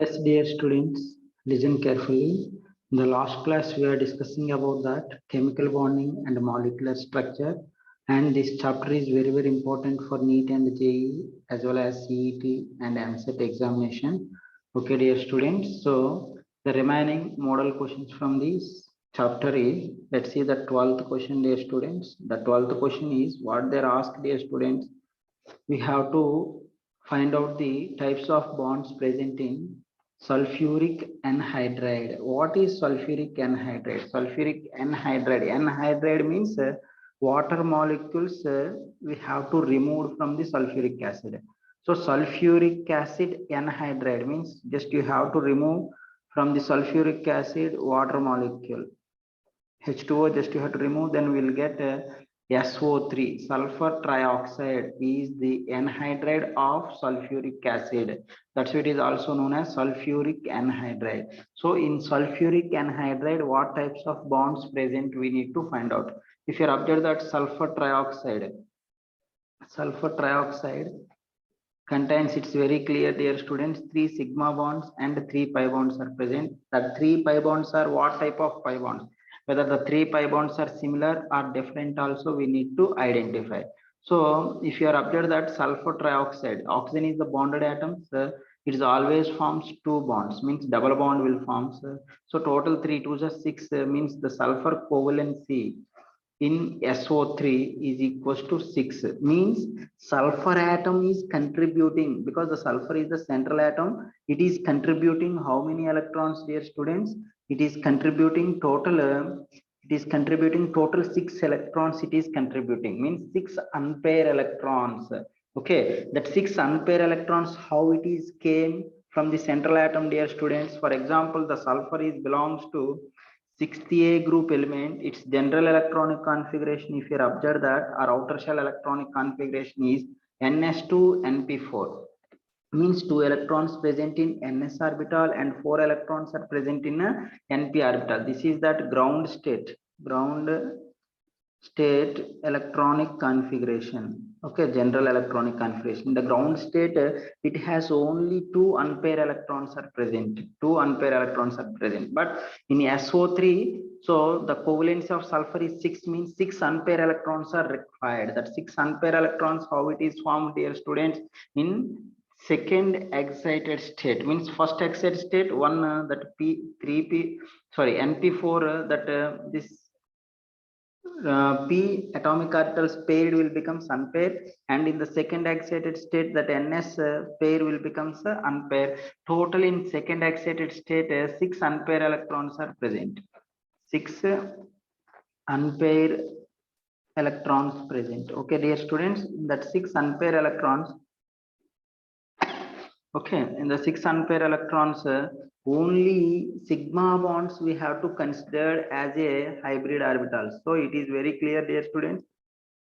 Yes, dear students, listen carefully. In the last class, we are discussing about that chemical bonding and molecular structure. And this chapter is very, very important for NEET and JEE as well as CET and ANSET examination. Okay, dear students. So the remaining model questions from this chapter is, let's see the 12th question, dear students. The 12th question is what they're asked, dear students. We have to find out the types of bonds present in sulfuric anhydride. What is sulfuric anhydride? Sulfuric anhydride. Anhydride means water molecules we have to remove from the sulfuric acid. So sulfuric acid anhydride means just you have to remove from the sulfuric acid water molecule. H2O just you have to remove, then we'll get SO3. Sulfur trioxide is the anhydride of sulfuric acid. That's why it is also known as sulfuric anhydride. So in sulfuric anhydride, what types of bonds present we need to find out. If you observe that sulfur trioxide contains, it's very clear, dear students, 3 sigma bonds and 3 pi bonds are present. That 3 pi bonds are what type of pi bonds? Whether the 3 pi bonds are similar or different also we need to identify. So if you are observed that sulfur trioxide, oxygen is the bonded atoms, it is always forms 2 bonds, means double bond will form. So total 3 2 is 6, means the sulfur covalency in SO3 is equals to 6, means sulfur atom is contributing, because the sulfur is the central atom, it is contributing how many electrons, dear students? It is contributing total 6 electrons. It is contributing, means 6 unpaired electrons. Okay, that 6 unpaired electrons, how it is came from the central atom, dear students? For example, the sulfur is belongs to 60A group element. Its general electronic configuration, if you observe that, our outer shell electronic configuration is ns2np4, means 2 electrons present in ns orbital and 4 electrons are present in a np orbital. This is that ground state electronic configuration. Okay, general electronic configuration. The ground state, it has only 2 unpaired electrons are present. 2 unpaired electrons are present. But in SO3, so the covalence of sulfur is 6, means 6 unpaired electrons are required. That 6 unpaired electrons, how it is formed, dear students? In second excited state, means first excited state, one that p3p sorry np4 that this p atomic orbitals paired will become unpaired, and in the second excited state that ns pair will become unpaired. Total in second excited state 6 unpaired electrons are present. 6 unpaired electrons present. Okay, dear students, that 6 unpaired electrons. Okay, in the 6 unpaired electrons, only sigma bonds we have to consider as a hybrid orbital. So it is very clear, dear students.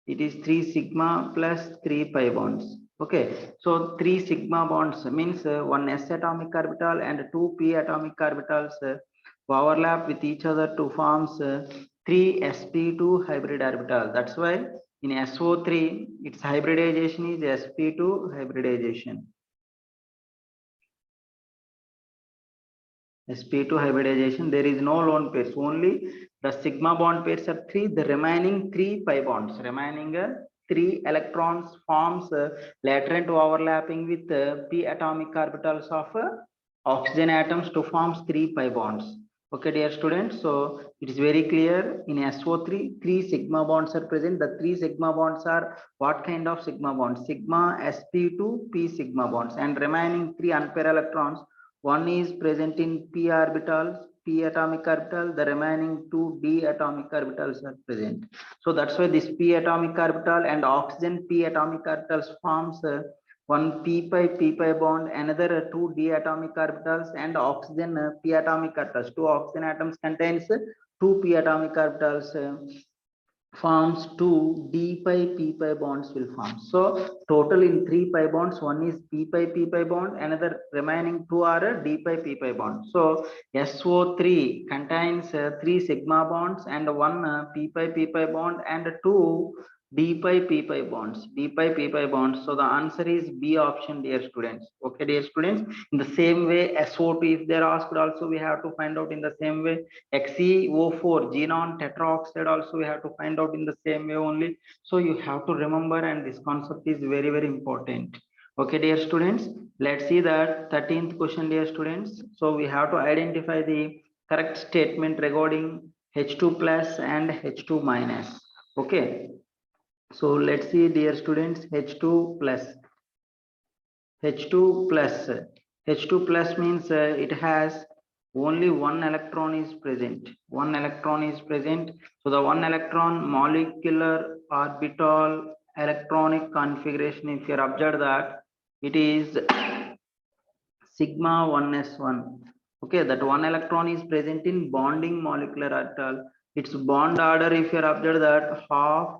It is 3 sigma plus 3 pi bonds. Okay, so 3 sigma bonds means 1 s atomic orbital and 2 p atomic orbitals overlap with each other to forms 3 sp2 hybrid orbital. That's why in SO3 its hybridization is sp2 hybridization. sp2 hybridization, there is no lone pairs, only the sigma bond pairs are 3, the remaining 3 pi bonds, remaining 3 electrons forms lateral overlapping with p atomic orbitals of oxygen atoms to forms 3 pi bonds. Okay, dear students, so it is very clear in SO3 3 sigma bonds are present. The 3 sigma bonds are what kind of sigma bonds? Sigma sp2 p sigma bonds, and remaining 3 unpaired electrons, one is present in p orbitals, p atomic orbital, the remaining 2 d atomic orbitals are present. So that's why this p atomic orbital and oxygen p atomic orbitals forms one p pi bond, another 2 d atomic orbitals, and oxygen p atomic orbitals. 2 oxygen atoms contains 2 p atomic orbitals. Forms 2 d pi p pi bonds will form. So total in 3 pi bonds, one is p pi bond, another remaining 2 are d pi p pi bond. So SO3 contains 3 sigma bonds and 1 p pi bond and 2 D pi P pi bonds, D pi P pi bonds. So the answer is B option, dear students. Okay, dear students. In the same way, SO2, if they're asked also, we have to find out in the same way. XeO4, xenon tetraoxide also we have to find out in the same way only. So you have to remember, and this concept is very, very important. Okay, dear students. Let's see that 13th question, dear students. So we have to identify the correct statement regarding H2 plus and H2 minus. Okay. So let's see, dear students, H2 plus. H2 plus. H2 plus means it has only one electron is present. One electron is present. So the one electron molecular orbital electronic configuration, if you observe that, it is sigma 1s1. Okay, that one electron is present in bonding molecular orbital. Its bond order, if you observe that, half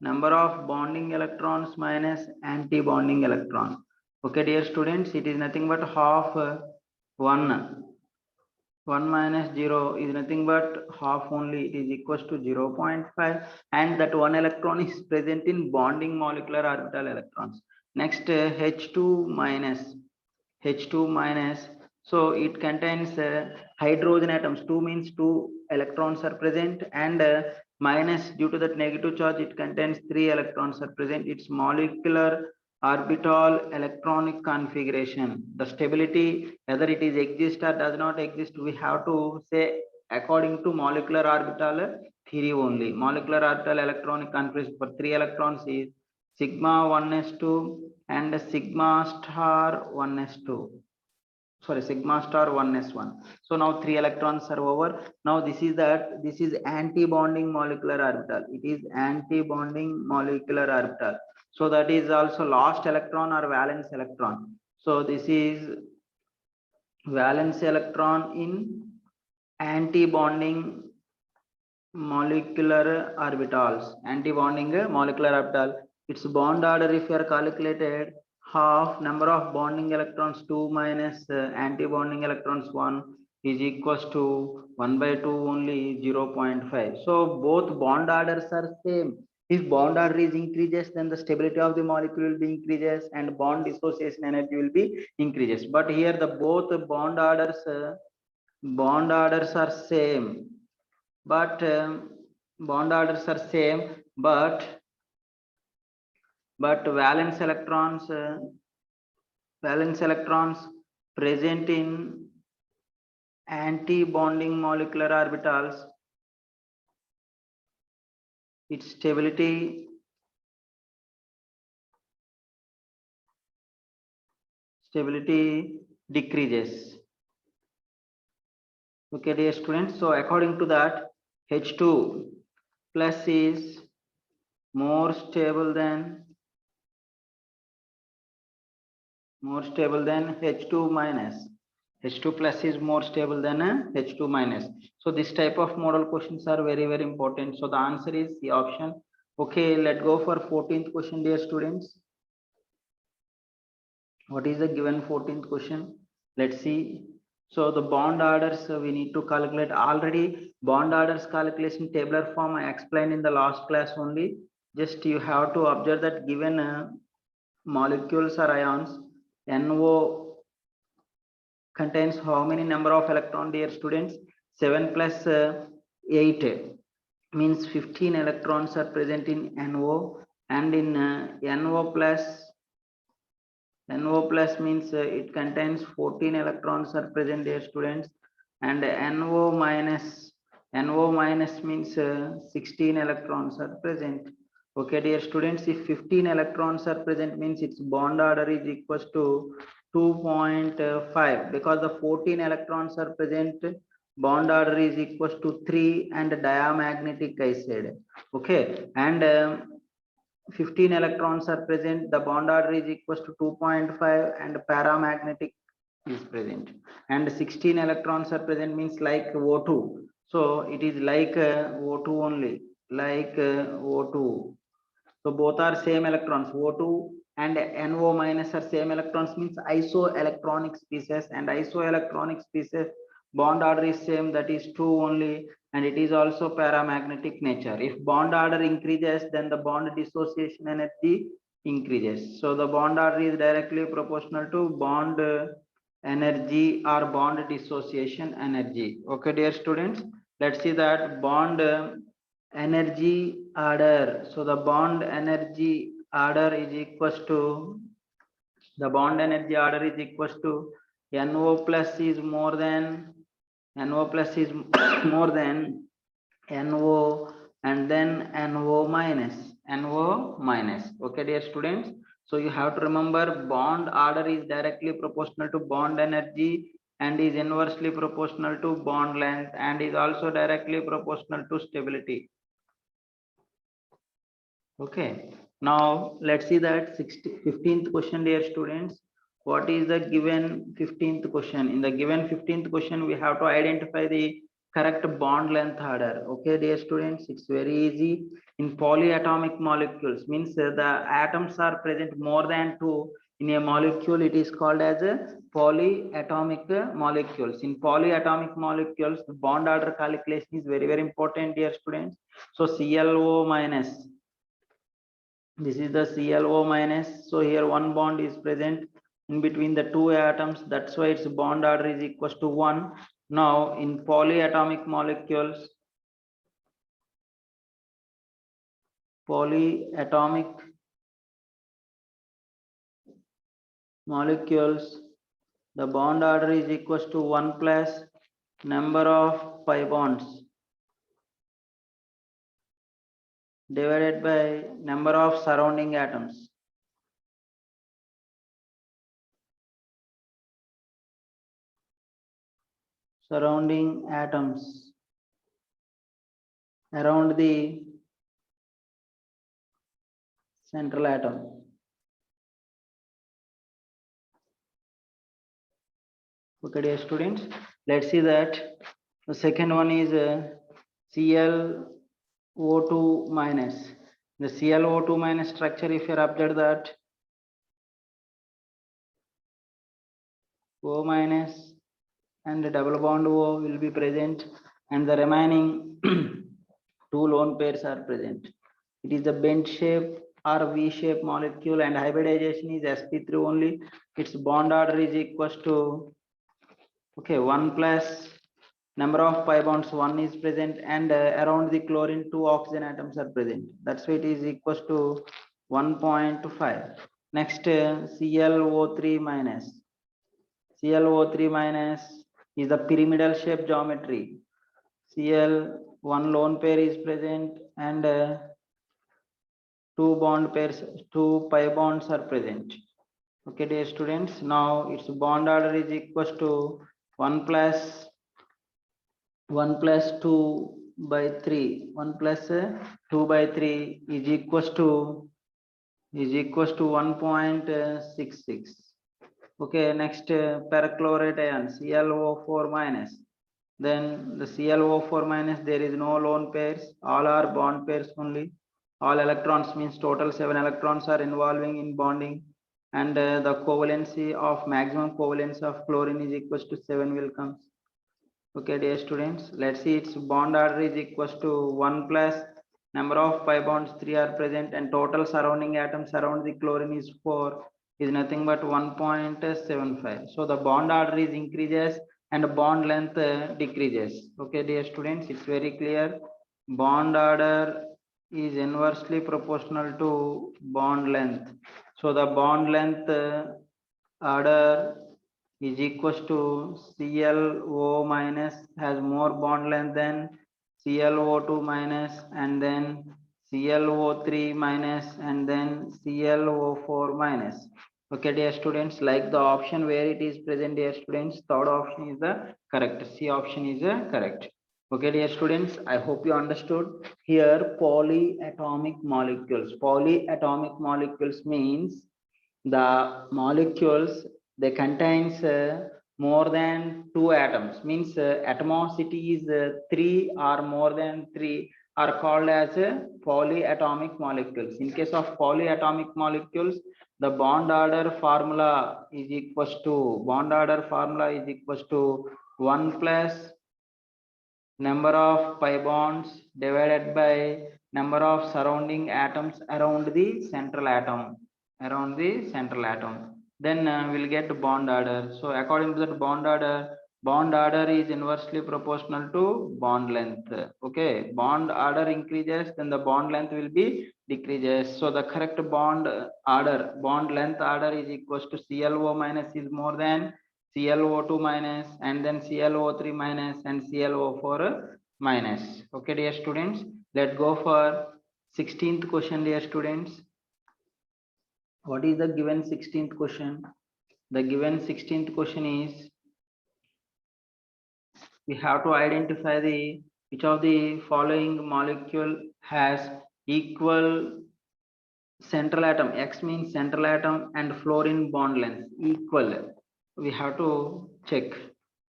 number of bonding electrons minus anti-bonding electron. Okay, dear students, it is nothing but half 1 minus 0 is nothing but half only. It is equals to 0.5, and that one electron is present in bonding molecular orbital electrons. Next, H2 minus. H2 minus, so it contains hydrogen atoms. 2 means 2 electrons are present, and minus, due to that negative charge, it contains 3 electrons are present. Its molecular orbital electronic configuration, the stability, whether it is exist or does not exist, we have to say according to molecular orbital theory only. Molecular orbital electronic configuration for 3 electrons is sigma 1s2 and sigma star 1s2. Sorry, sigma star 1s1. So now 3 electrons are over. Now this is anti-bonding molecular orbital. It is anti-bonding molecular orbital. So that is also last electron or valence electron. So this is valence electron in anti-bonding molecular orbitals. Anti-bonding molecular orbital. Its bond order, if you are calculated, half number of bonding electrons 2 minus anti-bonding electrons 1 is equals to 1 by 2 only 0.5. So both bond orders are same. If bond order is increases, then the stability of the molecule will be increases and bond dissociation energy will be increases. But here the both bond orders are same, but bond orders are same, but valence electrons present in anti-bonding molecular orbitals, its stability decreases. Okay, dear students, so according to that, H2 plus is more stable than H2 minus. H2 plus is more stable than H2 minus. So this type of model questions are very, very important. So the answer is the option. Okay, let's go for 14th question, dear students. What is the given 14th question? Let's see. So the bond orders we need to calculate. Already bond orders calculation tabular form I explained in the last class only. Just you have to observe that given molecules or ions, NO contains how many number of electron, dear students? 7 plus 8 means 15 electrons are present in NO, and in NO plus means it contains 14 electrons are present, dear students, and NO minus means 16 electrons are present. Okay, dear students, if 15 electrons are present means its bond order is equals to 2.5, because the 14 electrons are present, bond order is equals to 3, and diamagnetic I said. Okay, and 15 electrons are present, the bond order is equals to 2.5, and paramagnetic is present, and 16 electrons are present means like O2. So it is like O2 only, like O2. So both are same electrons. O2 and NO minus are same electrons means isoelectronic species, and isoelectronic species bond order is same, that is 2 only. and it is also paramagnetic nature. If bond order increases, then the bond dissociation energy increases. So the bond order is directly proportional to bond energy or bond dissociation energy. Okay, dear students, let's see that bond energy order. So the bond energy order is equals to, the bond energy order is equals to NO plus is more than, NO plus is more than NO, and then NO minus, NO minus. Okay, dear students. So you have to remember bond order is directly proportional to bond energy and is inversely proportional to bond length and is also directly proportional to stability. Okay, now let's see that 15th question, dear students. What is the given 15th question? In the given 15th question, we have to identify the correct bond length order. Okay, dear students, it's very easy. In polyatomic molecules, means the atoms are present more than two in a molecule. It is called as a polyatomic molecules. In polyatomic molecules, the bond order calculation is very, very important, dear students. So ClO minus, this is the ClO minus. So here one bond is present in between the two atoms. That's why its bond order is equals to 1. Now in polyatomic molecules, the bond order is equals to 1 plus number of pi bonds divided by number of surrounding atoms. Surrounding atoms around the central atom. Okay, dear students, let's see that the second one is ClO2 minus. The ClO2 minus structure, if you observe that O minus and the double bond O will be present, and the remaining two lone pairs are present. It is the bent shape or V-shape molecule, and hybridization is sp3 only. Its bond order is equals to, okay, 1 plus number of pi bonds 1 is present, and around the chlorine 2 oxygen atoms are present. That's why it is equals to 1.5. Next, ClO3 minus. ClO3 minus is the pyramidal shape geometry. Cl, one lone pair is present, and two bond pairs, two pi bonds are present. Okay, dear students, now its bond order is equals to 1 plus 2 by 3. 1 plus 2 by 3 is equals to 1.66. Okay, next perchlorate ion ClO4 minus. Then the ClO4 minus, there is no lone pairs, all are bond pairs only. All electrons, means total 7 electrons are involving in bonding, and the covalency of maximum covalence of chlorine is equals to 7 will come. Okay, dear students, let's see its bond order is equals to 1 plus number of pi bonds 3 are present, and total surrounding atoms around the chlorine is 4, is nothing but 1.75. So the bond order is increases and bond length decreases. Okay, dear students, it's very clear. Bond order is inversely proportional to bond length. So the bond length order is equals to ClO minus has more bond length than ClO2 minus, and then ClO3 minus, and then ClO4 minus. Okay, dear students, like the option where it is present, dear students, third option is the correct. C option is correct. Okay, dear students, I hope you understood. Here, polyatomic molecules. Polyatomic molecules means the molecules, they contains more than two atoms, means atomicity is 3 or more than 3 are called as polyatomic molecules. In case of polyatomic molecules, the bond order formula is equals to 1 plus number of pi bonds divided by number of surrounding atoms around the central atom. Then we'll get bond order. So according to that bond order is inversely proportional to bond length. Okay, bond order increases, then the bond length will be decreases. So the correct bond length order is equals to ClO minus is more than ClO2 minus, and then ClO3 minus, and ClO4 minus. Okay, dear students, let's go for 16th question, dear students. What is the given 16th question? The given 16th question is, we have to identify the which of the following molecule has equal central atom. X means central atom and fluorine bond length equal. We have to check.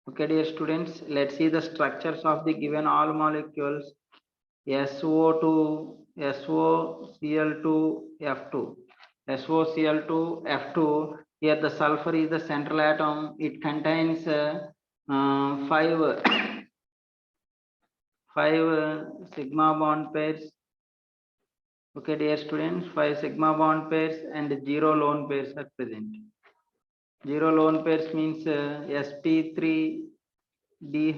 Okay, dear students, let's see the structures of the given all molecules. SO2, SOCl2, F2. SOCl2, F2. Here the sulfur is the central atom. It contains five sigma bond pairs. Okay, dear students, 5 sigma bond pairs and 0 lone pairs are present. 0 lone pairs means sp3d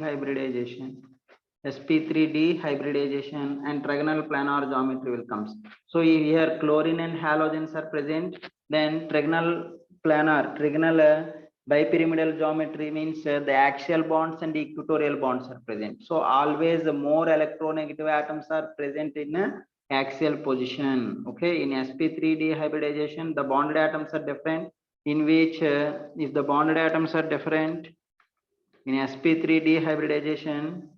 hybridization. sp3d hybridization and trigonal planar geometry will come. So here chlorine and halogens are present. Then trigonal bipyramidal geometry means the axial bonds and equatorial bonds are present. So always the more electronegative atoms are present in axial position. Okay, in sp3d hybridization the bonded atoms are different, in which if the bonded atoms are different in sp3d hybridization,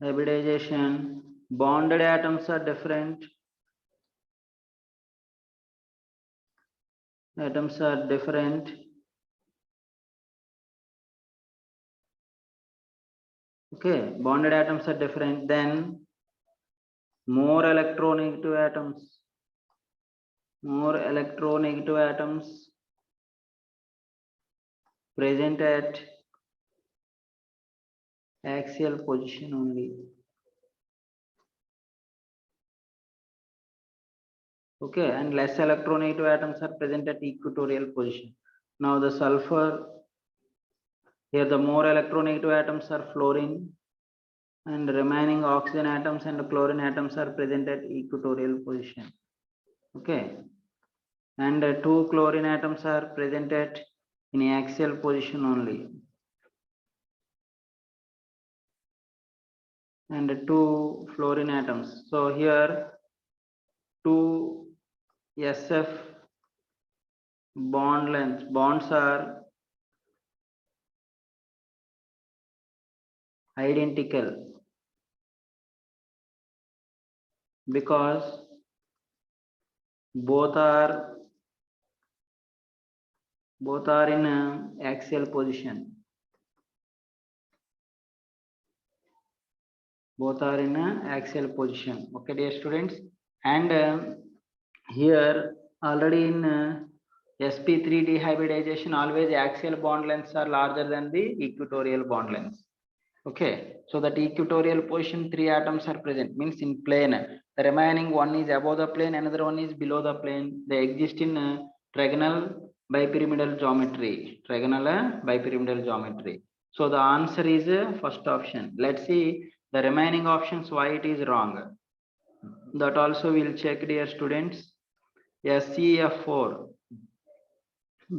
hybridization bonded atoms are different. Okay, bonded atoms are different. Then more electronegative atoms present at axial position only. Okay, and less electronegative atoms are present at equatorial position. Now the sulfur, here the more electronegative atoms are fluorine, and remaining oxygen atoms and chlorine atoms are present at equatorial position. Okay, and 2 chlorine atoms are present at in axial position only, and 2 fluorine atoms. So here 2 SF bonds are identical because both are in axial position. Okay, dear students, and here already in sp3d hybridization always axial bond lengths are larger than the equatorial bond lengths. Okay, so that equatorial position 3 atoms are present, means in plane. The remaining one is above the plane, another one is below the plane. They exist in trigonal bipyramidal geometry. So the answer is first option. Let's see the remaining options why it is wrong. That also we'll check, dear students. SeF4,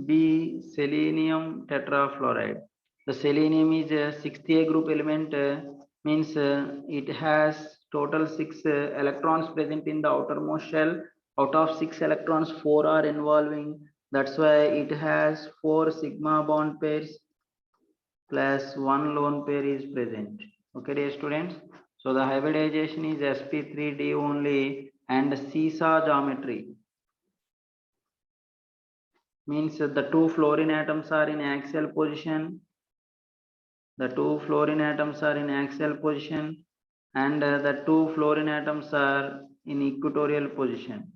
B selenium tetrafluoride. The selenium is a 6th group element, means it has total 6 electrons present in the outermost shell. Out of 6 electrons, 4 are involving. That's why it has 4 sigma bond pairs plus 1 lone pair is present. Okay, dear students. So the hybridization is sp3d only, and seesaw geometry means the 2 fluorine atoms are in axial position. And the 2 fluorine atoms are in equatorial position.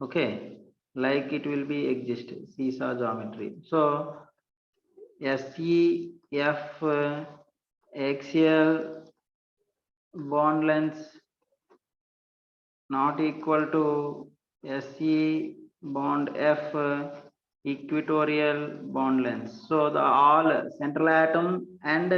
Okay, like it will be exist seesaw geometry. So SEF axial bond length not equal to SE bond F equatorial bond length. So the all central atom and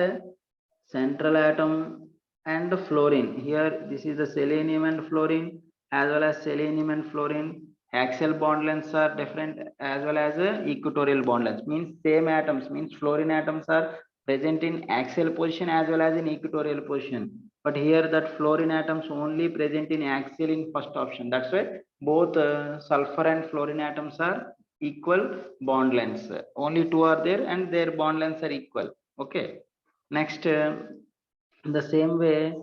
fluorine. Here this is the selenium and fluorine, as well as selenium and fluorine. Axial bond lengths are different, as well as equatorial bond lengths. Means same atoms, means fluorine atoms are present in axial position as well as in equatorial position. But here that fluorine atoms only present in axial in first option. That's why both sulfur and fluorine atoms are equal bond lengths. Only two are there and their bond lengths are equal. Okay. Next, the same way,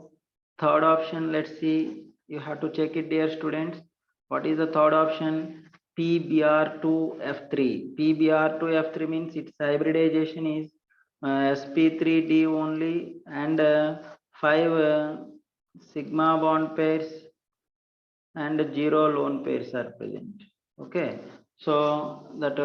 third option, let's see, you have to check it, dear students. What is the third option? PBr2F3. PBr2F3 means its hybridization is sp3d only, and 5 sigma bond pairs and 0 lone pairs are present. Okay, so that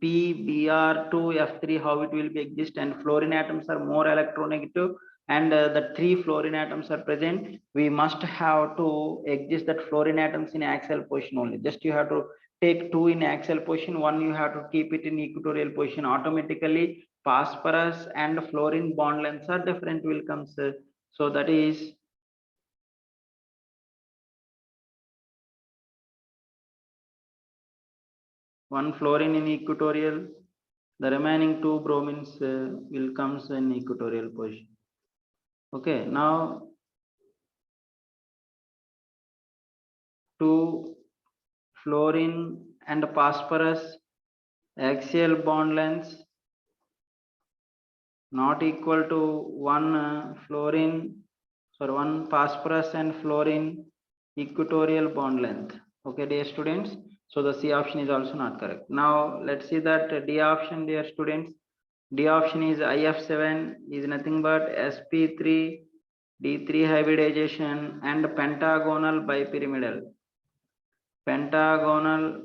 PBr2F3, how it will be exist, and fluorine atoms are more electronegative, and the 3 fluorine atoms are present. We must have to exist that fluorine atoms in axial position only. Just you have to take 2 in axial position, 1 you have to keep it in equatorial position. Automatically phosphorus and fluorine bond lengths are different will comes. So that is one fluorine in equatorial, the remaining 2 bromines will comes in equatorial position. Okay, now 2 fluorine and phosphorus axial bond lengths not equal to 1 fluorine, sorry, 1 phosphorus and fluorine equatorial bond length. Okay, dear students. So the C option is also not correct. Now let's see that D option, dear students. D option is IF7 is nothing but sp3 d3 hybridization and pentagonal bipyramidal. Pentagonal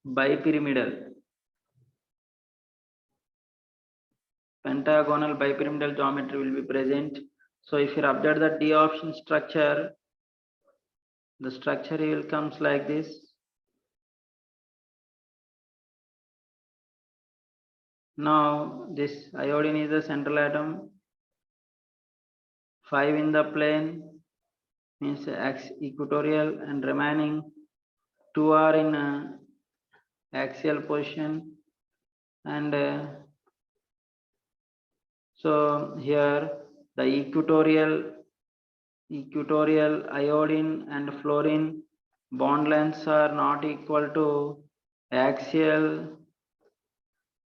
bipyramidal. Pentagonal bipyramidal geometry will be present. So if you observe the D option structure, the structure will comes like this. Now this iodine is the central atom, 5 in the plane means equatorial, and remaining 2 are in axial position, and so here the equatorial iodine and fluorine bond lengths are not equal to axial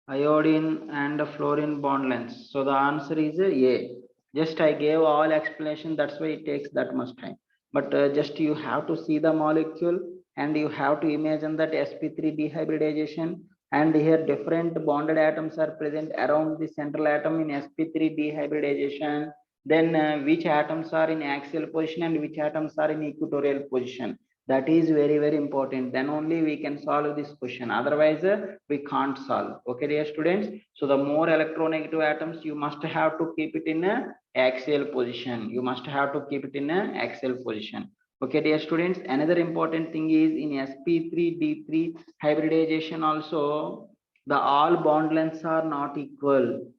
iodine and fluorine bond lengths. So the answer is A. Just I gave all explanation, that's why it takes that much time. But just you have to see the molecule, and you have to imagine that sp3 dehybridization, and here different bonded atoms are present around the central atom in sp3 dehybridization. Then which atoms are in axial position and which atoms are in equatorial position. That is very, very important. Then only we can solve this question. Otherwise, we can't solve. Okay, dear students. So the more electronegative atoms, you must have to keep it in a axial position. You must have to keep it in a axial position. Okay, dear students. Another important thing is in sp3d3 hybridization also, the all bond lengths are not equal.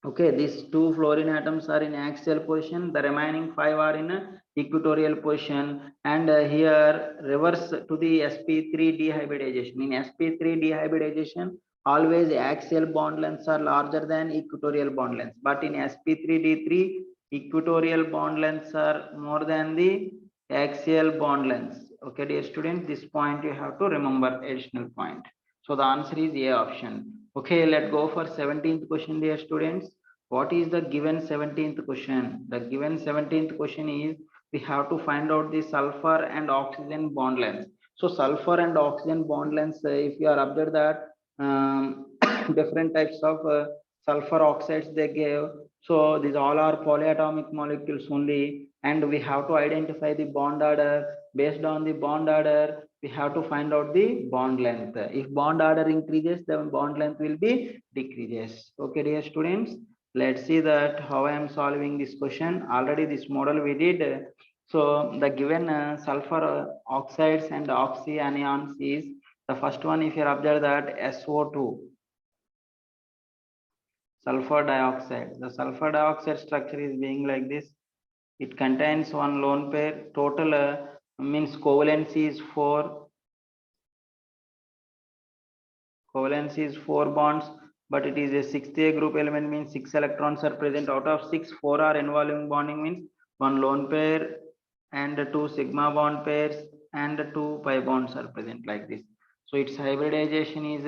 Okay, these 2 fluorine atoms are in axial position, the remaining 5 are in equatorial position, and here reverse to the sp3 dehybridization. In sp3 dehybridization, always axial bond lengths are larger than equatorial bond lengths, but in sp3d3 equatorial bond lengths are more than the axial bond lengths. Okay, dear students, this point you have to remember, additional point. So the answer is A option. Okay, let's go for 17th question, dear students. What is the given 17th question? The given 17th question is, we have to find out the sulfur and oxygen bond lengths. So sulfur and oxygen bond lengths, if you are observed that different types of sulfur oxides they gave, So these all are polyatomic molecules only, and we have to identify the bond order. Based on the bond order, we have to find out the bond length. If bond order increases, the bond length will be decreases. Okay, dear students, let's see that how I am solving this question. Already this model we did. So the given sulfur oxides and oxyanions is the first one. If you observe that SO2, sulfur dioxide. The sulfur dioxide structure is being like this. It contains one lone pair. Total means covalency is 4. Covalency is 4 bonds, but it is a 6th group element, means 6 electrons are present. Out of 6, 4 are involving bonding, means 1 lone pair and 2 sigma bond pairs and 2 pi bonds are present like this. So its hybridization is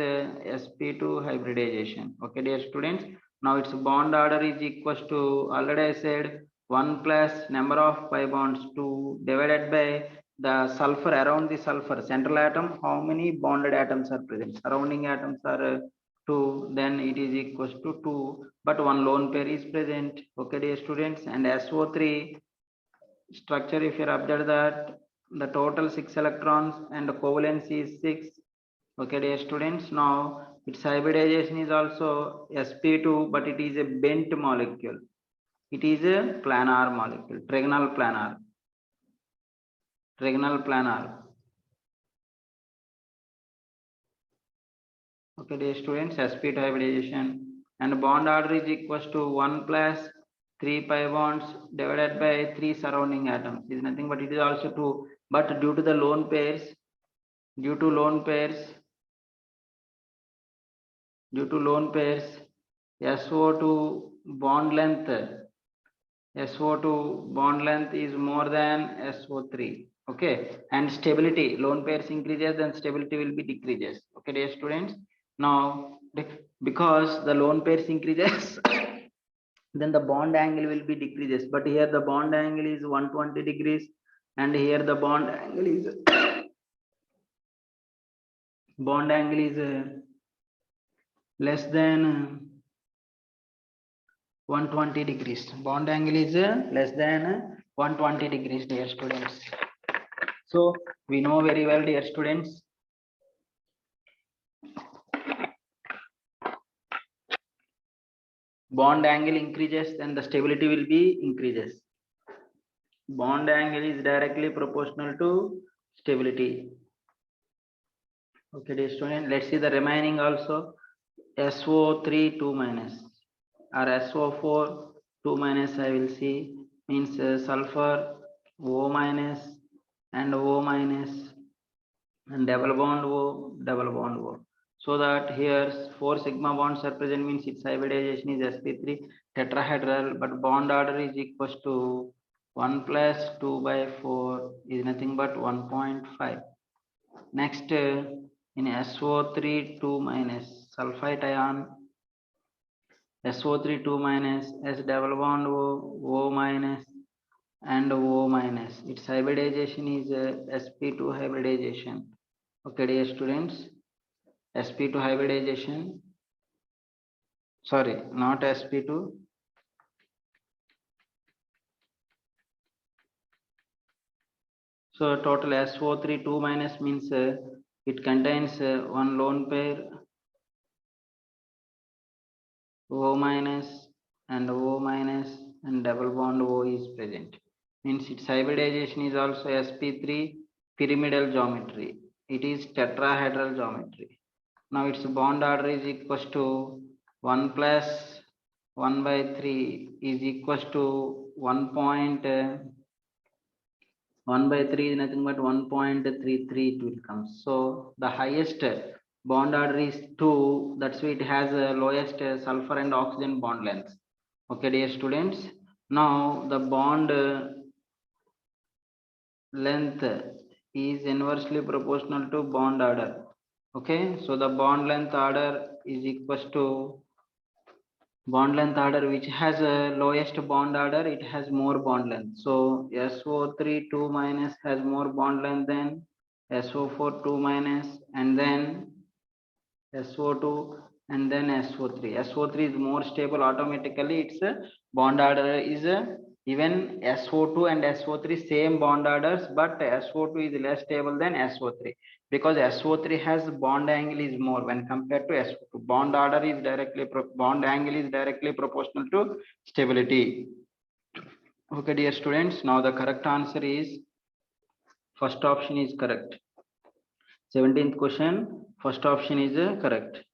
sp2 hybridization. Okay, dear students. Now its bond order is equals to, already I said, 1 plus number of pi bonds 2 divided by the sulfur. Around the sulfur central atom, how many bonded atoms are present? Surrounding atoms are 2, then it is equals to 2, but one lone pair is present. Okay, dear students. And SO3 structure, if you observe that the total 6 electrons and the covalency is 6. Okay, dear students. Now its hybridization is also sp2, but it is a bent molecule. It is a planar molecule, trigonal planar. Trigonal planar. Okay, dear students, sp2 hybridization, and bond order is equals to 1 plus 3 pi bonds divided by 3 surrounding atoms. Is nothing but it is also 2, but due to the lone pairs, due to lone pairs, SO2 bond length, SO2 bond length is more than SO3. Okay, and stability, lone pairs increases, then stability will be decreases. Okay, dear students. Now because the lone pairs increases, then the bond angle will be decreases, but here the bond angle is 120 degrees, and here the bond angle is less than 120 degrees. Bond angle is less than 120 degrees, dear students. So we know very well, dear students, bond angle increases, then the stability will be increases. Bond angle is directly proportional to stability. Okay, dear student, let's see the remaining also. SO3 2 minus or SO4 2 minus, I will see, means sulfur O minus and O minus and double bond O. So that here 4 sigma bonds are present, means its hybridization is sp3 tetrahedral, but bond order is equals to 1 plus 2 by 4 is nothing but 1.5. Next, in SO3 2 minus sulfite ion, SO3 2 minus, S double bond O minus and O minus. Its hybridization is sp2 hybridization. Okay, dear students, sp2 hybridization. Sorry, not sp2. So total SO3 2 minus means it contains one lone pair O minus and O minus and double bond O is present. Means its hybridization is also sp3 pyramidal geometry. It is tetrahedral geometry. Now its bond order is equals to 1 plus 1 by 3 is equals to 1 by 3 is nothing but 1.33 it will come. So the highest bond order is 2, that's why it has a lowest sulfur and oxygen bond length. Okay, dear students, now the bond length is inversely proportional to bond order. Okay, so the bond length order is equals to bond length order, which has a lowest bond order, it has more bond length. So SO3 2 minus has more bond length than SO4 2 minus, and then SO2, and then SO3. SO3 is more stable automatically, its bond order is even SO2 and SO3 same bond orders, but SO2 is less stable than SO3 because SO3 has bond angle is more when compared to SO2. Bond order is bond angle is directly proportional to stability. Okay, dear students, now the correct answer is first option is correct. 17th question, first option is correct.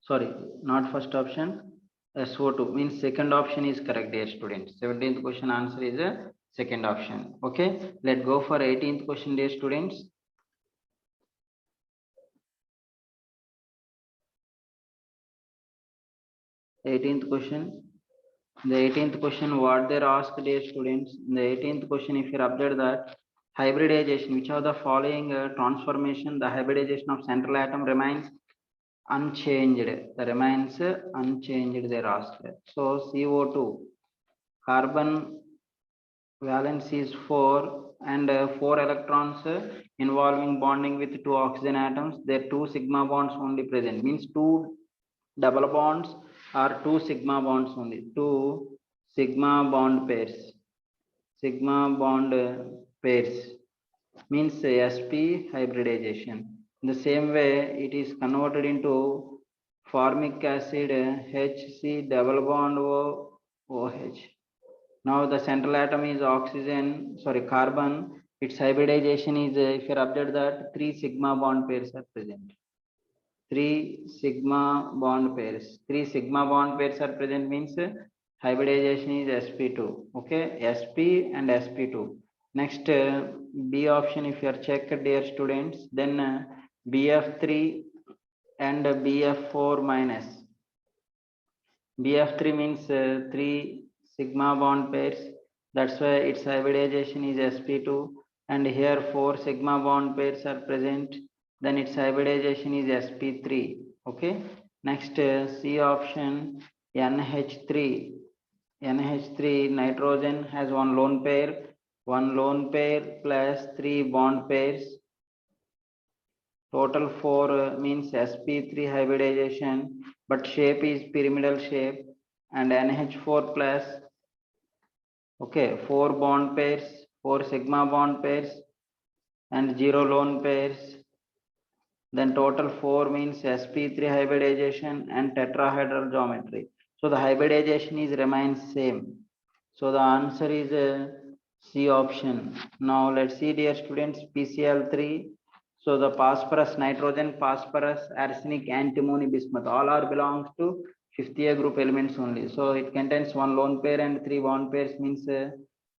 Sorry, not first option. SO2 means second option is correct, dear students. 17th question answer is a second option. Okay, let's go for 18th question, dear students. 18th question. The 18th question, what they're asked, dear students. The 18th question, if you observe that hybridization, which of the following transformation, the hybridization of central atom remains unchanged. The remains unchanged, they're asked. So CO2, carbon valence is 4 and 4 electrons involving bonding with 2 oxygen atoms. There are 2 sigma bonds only present, means 2 double bonds or 2 sigma bonds only, 2 sigma bond pairs. Sigma bond pairs means sp hybridization. In the same way, it is converted into formic acid HC double bond OH. Now the central atom is carbon. Its hybridization is, if you observe that 3 sigma bond pairs are present. 3 sigma bond pairs. 3 sigma bond pairs are present means hybridization is sp2. Okay, sp and sp2. Next, B option, if you are checked, dear students, then BF3 and BF4 minus. BF3 means 3 sigma bond pairs. That's why its hybridization is sp2. And here 4 sigma bond pairs are present. Then its hybridization is sp3. Okay. Next, C option, NH3. NH3 nitrogen has one lone pair plus 3 bond pairs. Total 4 means sp3 hybridization, but shape is pyramidal shape, and NH4 plus, okay, 4 bond pairs, 4 sigma bond pairs and 0 lone pairs. Then total 4 means sp3 hybridization and tetrahedral geometry. So the hybridization is remains same. So the answer is C option. Now let's see, dear students, PCl3. So the phosphorus, nitrogen, phosphorus, arsenic, antimony, bismuth, all are belongs to 5th year group elements only. So it contains 1 lone pair and 3 bond pairs means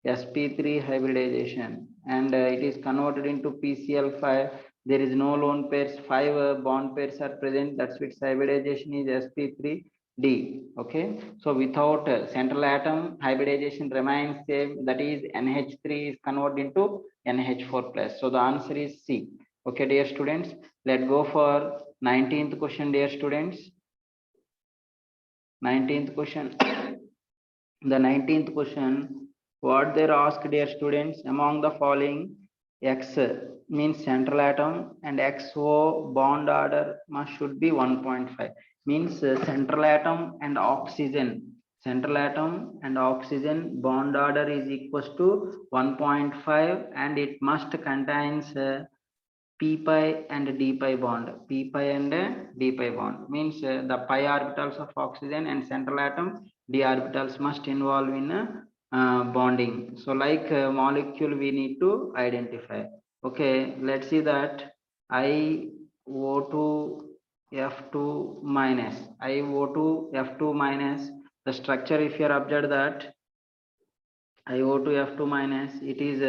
sp3 hybridization, and it is converted into PCl5. There is no lone pairs, 5 bond pairs are present. That's its hybridization is sp3d. Okay, so without central atom, hybridization remains same, that is NH3 is converted into NH4 plus. So the answer is C. Okay, dear students, let's go for 19th question, dear students. 19th question. The 19th question, what they're asked, dear students, among the following, X means central atom and XO bond order should be 1.5. Means central atom and oxygen bond order is equals to 1.5, and it must contains p pi and d pi bond. P pi and d pi bond means the pi orbitals of oxygen and central atom, d orbitals must involve in bonding. So like molecule we need to identify. Okay, let's see that IO2 F2 minus, IO2 F2 minus. The structure, if you are observed that IO2 F2 minus, it is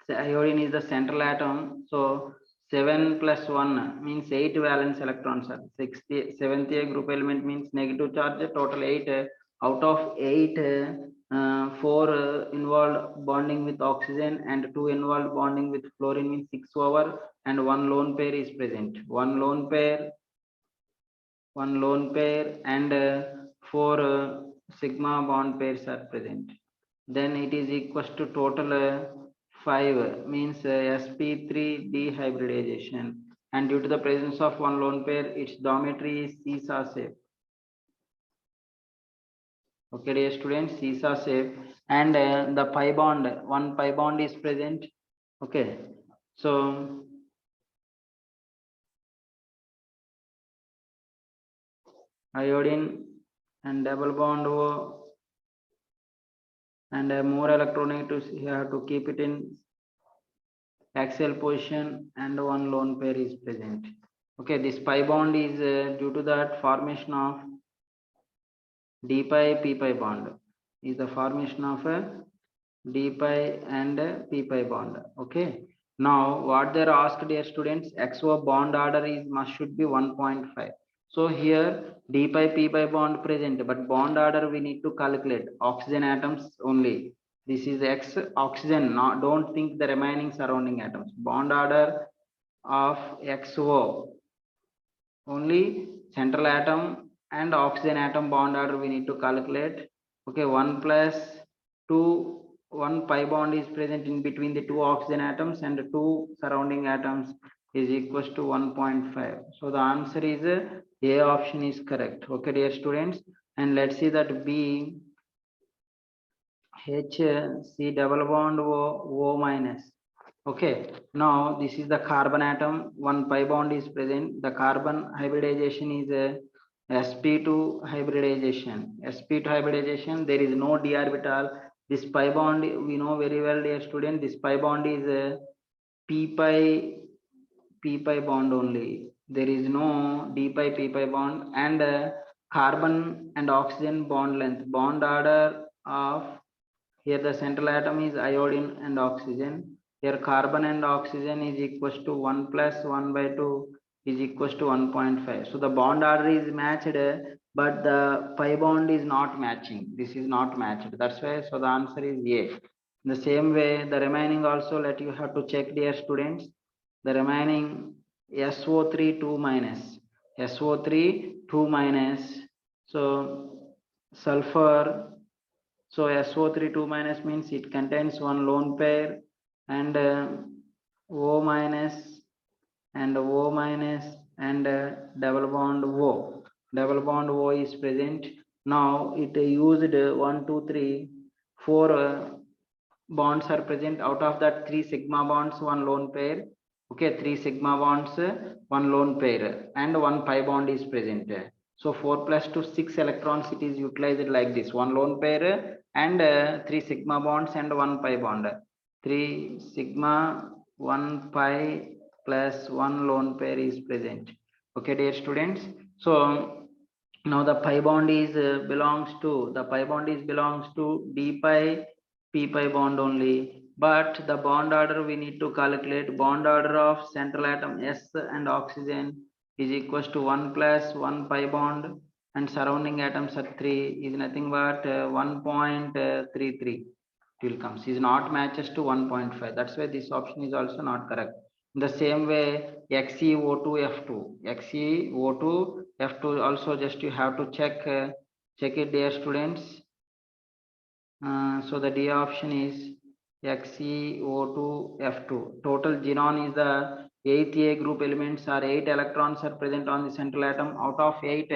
iodine is the central atom. So 7 plus 1 means 8 valence electrons are 7th year group element means negative charge, total 8. Out of 8, 4 involved bonding with oxygen and 2 involved bonding with fluorine means 6 over, and 1 lone pair is present. One lone pair and 4 sigma bond pairs are present. Then it is equals to total 5 means sp3 dehybridization, and due to the presence of 1 lone pair, its geometry is seesaw shape. Okay, dear students, seesaw shape, and the pi bond, one pi bond is present. Okay, so iodine and double bond O, and more electronic to you have to keep it in axial position, and one lone pair is present. Okay, this pi bond is due to that formation of d pi p pi bond, is the formation of a d pi and p pi bond. Okay, now what they're asked, dear students, xo bond order is must should be 1.5. So here d pi p pi bond present, but bond order we need to calculate oxygen atoms only. This is x oxygen, not, don't think the remaining surrounding atoms. Bond order of xo only central atom and oxygen atom bond order we need to calculate. Okay, 1 plus 2, 1 pi bond is present in between the two oxygen atoms, and the two surrounding atoms is equals to 1.5. So the answer is A option is correct. Okay, dear students, and let's see that B, H, C double bond O minus. Okay, now this is the carbon atom, one pi bond is present. The carbon hybridization is sp2 hybridization. Sp2 hybridization, there is no d orbital. This pi bond we know very well, dear student, this pi bond is p pi bond only. There is no d pi p pi bond. And carbon and oxygen bond length, bond order of, here the central atom is iodine and oxygen. Here carbon and oxygen is equals to 1 plus 1 by 2 is equals to 1.5. So the bond order is matched, but the pi bond is not matching. This is not matched. That's why, so the answer is A. In the same way, the remaining also, let you have to check, dear students. The remaining SO3 2 minus, SO3 2 minus. So sulfur, so SO3 2 minus means it contains one lone pair, and O minus and O minus, and double bond O. Double bond O is present. Now it used 1, 2, 3, 4 bonds are present. Out of that, 3 sigma bonds, one lone pair. Okay, 3 sigma bonds, one lone pair, and one pi bond is present. So 4 plus 2, 6 electrons it is utilized like this. One lone pair and 3 sigma bonds and one pi bond. 3 sigma, 1 pi plus 1 lone pair is present. Okay, dear students. So now the pi bond is belongs to, the pi bond is belongs to d pi p pi bond only. But the bond order we need to calculate, bond order of central atom S and oxygen is equals to 1 plus 1 pi bond, and surrounding atoms are 3 is nothing but 1.33. It will comes, is not matches to 1.5. That's why this option is also not correct. In the same way, XeO2F2, XeO2F2 also, just you have to check it, dear students. So the D option is XeO2F2. Total xenon is the 8th A group elements, are 8 electrons are present on the central atom. Out of 8,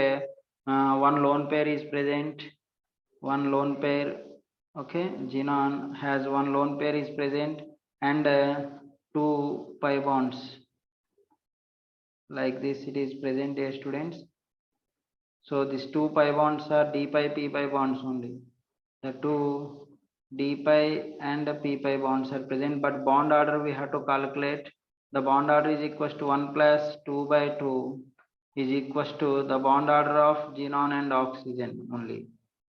one lone pair is present. One lone pair. Okay, xenon has one lone pair is present, and 2 pi bonds. Like this, it is present, dear students. So these 2 pi bonds are d pi p pi bonds only. The two d pi and p pi bonds are present, but bond order we have to calculate. The bond order is equals to 1 plus 2 by 2 is equals to the bond order of xenon and oxygen only,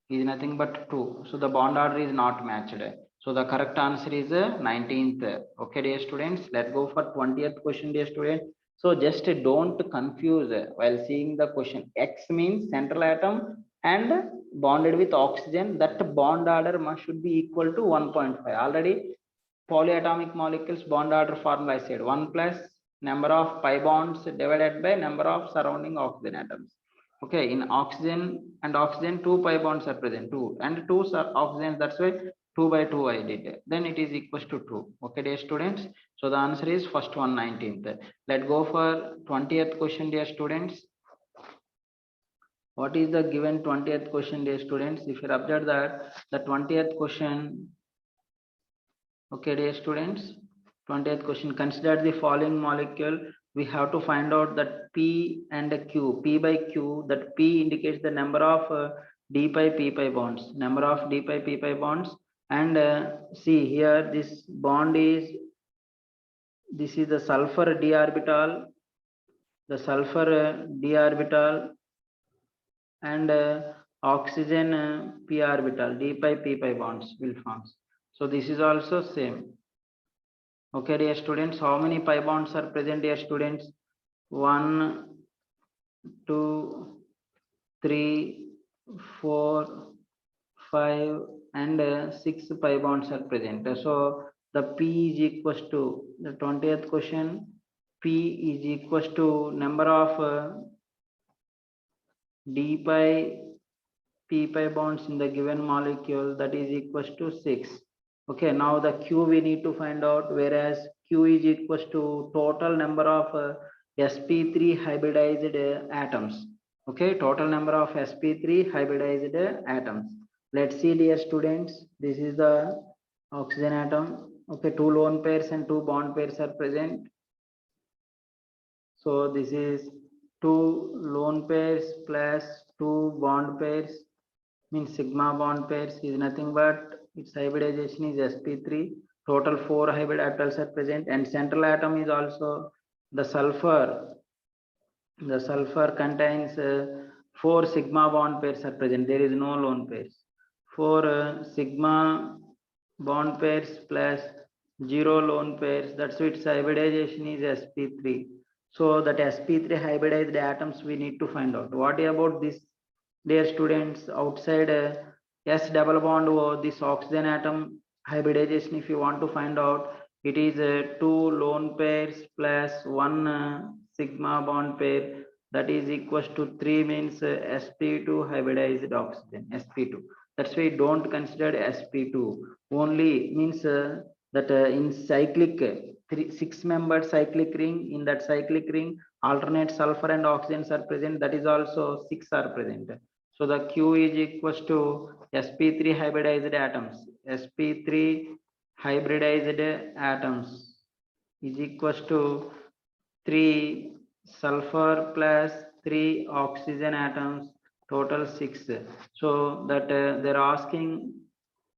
is nothing but 2. So the bond order is not matched. So the correct answer is 19th. Okay, dear students, let's go for 20th question, dear student. So just don't confuse while seeing the question. X means central atom and bonded with oxygen. That bond order must should be equal to 1.5. Already polyatomic molecules bond order formula I said 1 plus number of pi bonds divided by number of surrounding oxygen atoms. Okay, in oxygen and oxygen, 2 pi bonds are present, 2 and 2 oxygens. That's why 2 by 2 I did. Then it is equals to 2. Okay, dear students. So the answer is first one, 19th. Let's go for 20th question, dear students. What is the given 20th question, dear students? If you observe that the 20th question, okay, dear students, 20th question, consider the following molecule. We have to find out that P and Q, P by Q, that P indicates the number of D pi P pi bonds, number of D pi P pi bonds. And see here, this bond is, this is the sulfur d orbital, the sulfur d orbital, and oxygen p orbital, d pi p pi bonds will form. So this is also same. Okay, dear students, how many pi bonds are present, dear students? 1, 2, 3, 4, 5, and 6 pi bonds are present. So the P is equals to the 20th question. P is equals to number of d pi p pi bonds in the given molecule, that is equals to 6. Okay, now the Q we need to find out, whereas Q is equals to total number of sp3 hybridized atoms. Okay, total number of sp3 hybridized atoms. Let's see, dear students, this is the oxygen atom. Okay, 2 lone pairs and 2 bond pairs are present. So this is 2 lone pairs plus 2 bond pairs, means sigma bond pairs is nothing but its hybridization is sp3. Total 4 hybrid orbitals are present, and central atom is also the sulfur. The sulfur contains 4 sigma bond pairs are present. There is no lone pairs. 4 sigma bond pairs plus 0 lone pairs. That's why its hybridization is sp3. So that sp3 hybridized atoms we need to find out. What about this, dear students? Outside S double bond O, this oxygen atom hybridization, if you want to find out, it is 2 lone pairs plus 1 sigma bond pair, that is equals to 3, means sp2 hybridized oxygen, sp2. That's why don't consider sp2 only, means that in cyclic 6-membered cyclic ring, in that cyclic ring alternate sulfur and oxygens are present, that is also 6 are present. So the Q is equals to sp3 hybridized atoms, sp3 hybridized atoms is equals to 3 sulfur plus 3 oxygen atoms, total 6. So that they're asking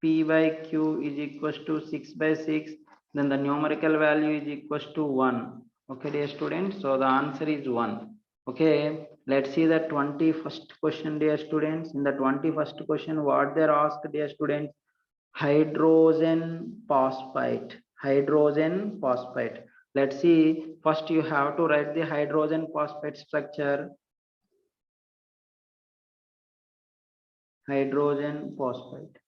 P by Q is equals to 6 by 6, then the numerical value is equals to 1. Okay, dear students, so the answer is 1. Okay, let's see the 21st question, dear students. In the 21st question, what they're asked, dear students? Hydrogen phosphate. Hydrogen phosphate. Let's see, first you have to write the hydrogen phosphate structure. Hydrogen phosphate.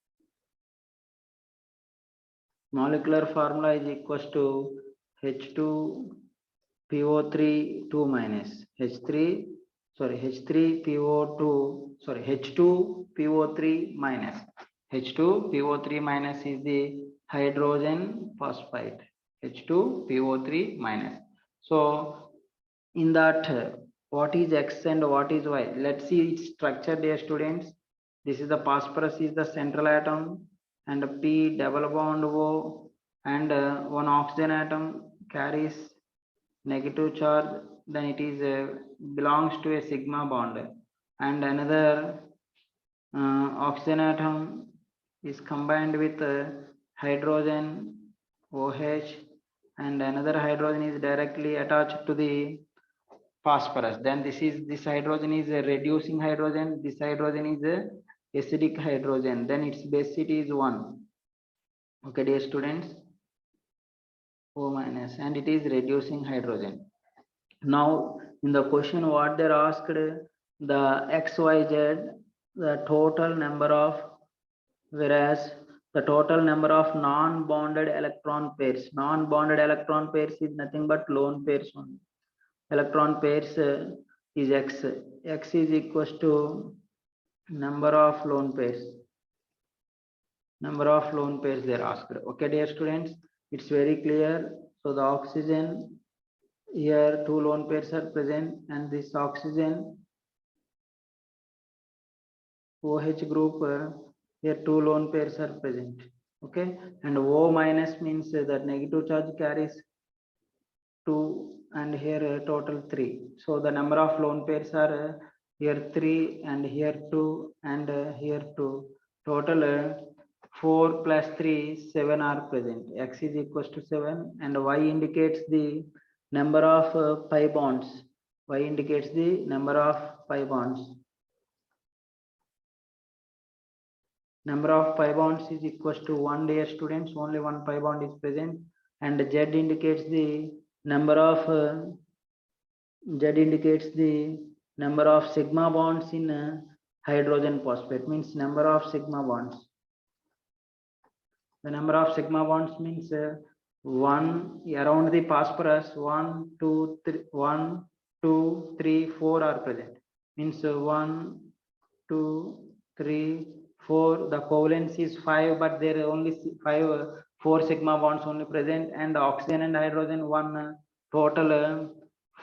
Molecular formula is equals to H2PO3 2 minus H3, sorry, H3PO2, sorry, H2PO3 minus. H2PO3 minus is the hydrogen phosphate. H2PO3 minus. So in that, what is X and what is Y? Let's see its structure, dear students. This is the phosphorus is the central atom, and P double bond O, and one oxygen atom carries negative charge, then it is belongs to a sigma bond, and another oxygen atom is combined with hydrogen OH, and another hydrogen is directly attached to the phosphorus. Then this hydrogen is a reducing hydrogen, this hydrogen is a acidic hydrogen, then its basicity is 1. Okay, dear students, O minus, and it is reducing hydrogen. Now in the question what they're asked, the XYZ, the total number of, whereas the total number of non-bonded electron pairs, non-bonded electron pairs is nothing but lone pairs only. Electron pairs is X. X is equals to number of lone pairs. Number of lone pairs they're asked. Okay, dear students, it's very clear. So the oxygen, here 2 lone pairs are present, and this oxygen OH group, here 2 lone pairs are present. Okay, and O minus means that negative charge carries 2 and here total 3. So the number of lone pairs are here 3 and here 2 and here 2. Total 4 plus 3, 7 are present. X is equals to 7 and Y indicates the number of pi bonds. Y indicates the number of pi bonds. Number of pi bonds is equals to 1, dear students. Only one pi bond is present, and Z indicates the number of sigma bonds in hydrogen phosphate, means number of sigma bonds. The number of sigma bonds means 1 around the phosphorus. 1, 2, 3, 1, 2, 3, 4 are present. Means 1, 2, 3, 4. The covalence is 5, but there are only 4 sigma bonds only present, and oxygen and hydrogen 1. Total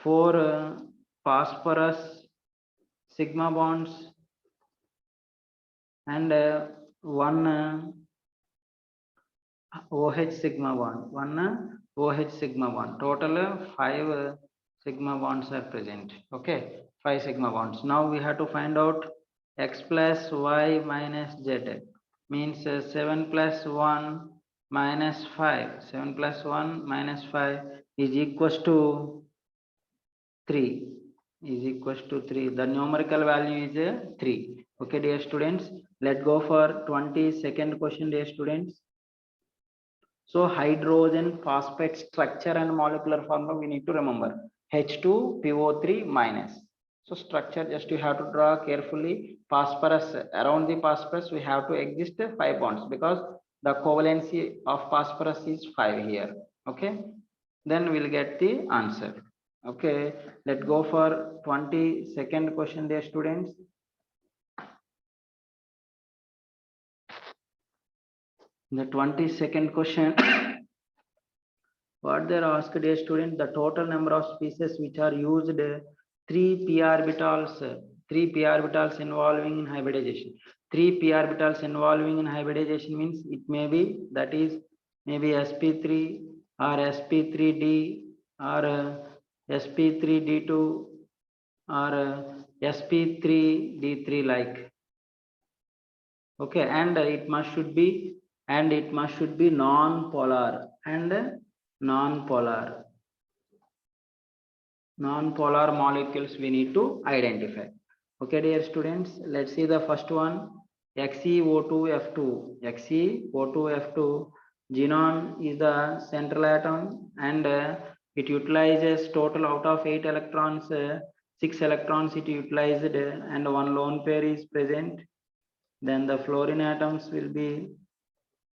4 phosphorus sigma bonds and 1 OH sigma bond. 1 OH sigma bond. Total 5 sigma bonds are present. Okay, 5 sigma bonds. Now we have to find out X plus Y minus Z. Means 7 plus 1 minus 5. 7 plus 1 minus 5 is equals to 3. Is equals to 3. The numerical value is 3. Okay, dear students. Let's go for 22nd question, dear students. So hydrogen phosphate structure and molecular formula we need to remember. H2PO3 minus. So structure, just you have to draw carefully. Phosphorus, around the phosphorus we have to exist 5 bonds because the covalency of phosphorus is 5 here. Okay, then we'll get the answer. Okay, let's go for 22nd question, dear students. The 22nd question. What they're asked, dear student, the total number of species which are used 3 p orbitals involving in hybridization. 3 p orbitals involving in hybridization means it may be, that is maybe sp3 or sp3d or sp3d2 or sp3d3 like. Okay, and it must should be non-polar and non-polar molecules we need to identify. Okay, dear students, let's see the first one. XeO2F2. XeO2F2. Xenon is the central atom and it utilizes total out of 8 electrons, 6 electrons it utilized and 1 lone pair is present. Then the fluorine atoms will be